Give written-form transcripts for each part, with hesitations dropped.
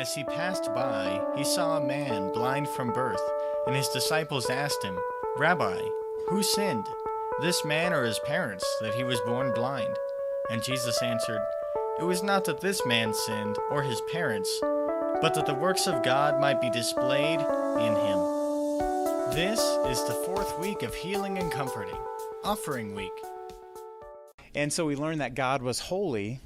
As he passed by, he saw a man blind from birth, and his disciples asked him, "Rabbi, who sinned, this man or his parents, that he was born blind?" And Jesus answered, "It was not that this man sinned, or his parents, but that the works of God might be displayed in him." This is the fourth week of Healing and Comforting, Offering Week. And so we learned that God was holy,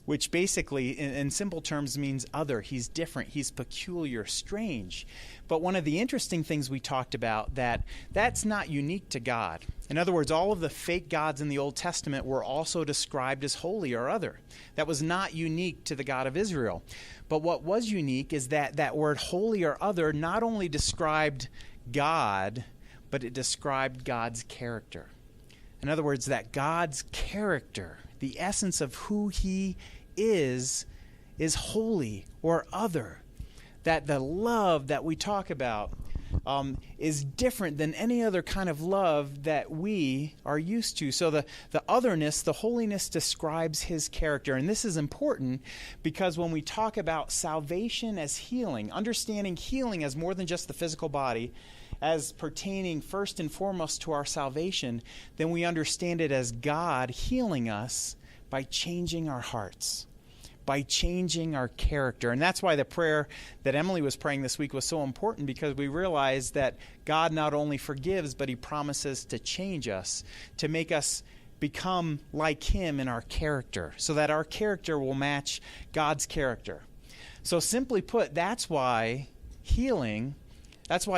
which basically, in simple terms, means other. He's different. He's peculiar, strange. But one of the interesting things we talked about, that's not unique to God. In other words, all of the fake gods in the Old Testament were also described as holy or other. That was not unique to the God of Israel. But what was unique is that word holy or other not only described God, but it described God's character. In other words, that God's character, the essence of who he is holy or other. That the love that we talk about is different than any other kind of love that we are used to. So the otherness, the holiness describes his character. And this is important because when we talk about salvation as healing, understanding healing as more than just the physical body, as pertaining first and foremost to our salvation, then we understand it as God healing us by changing our hearts, by changing our character. And that's why the prayer that Emily was praying this week was so important, because we realize that God not only forgives, but he promises to change us, to make us become like him in our character, so that our character will match God's character. So simply put, that's why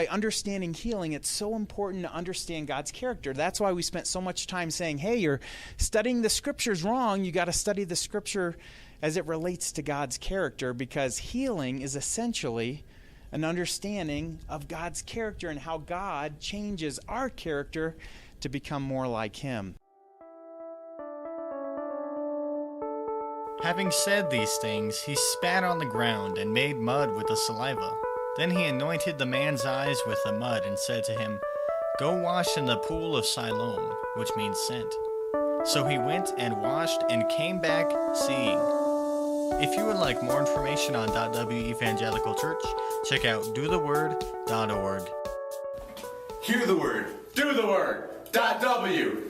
understanding healing, it's so important to understand God's character. That's why we spent so much time saying, hey, you're studying the scriptures wrong. You got to study the scripture as it relates to God's character, because healing is essentially an understanding of God's character and how God changes our character to become more like him. Having said these things, he spat on the ground and made mud with the saliva. Then he anointed the man's eyes with the mud and said to him, "Go wash in the pool of Siloam," which means sent. So he went and washed and came back seeing. If you would like more information on .W Evangelical Church, check out dotheword.org. Hear the word, do the word. .W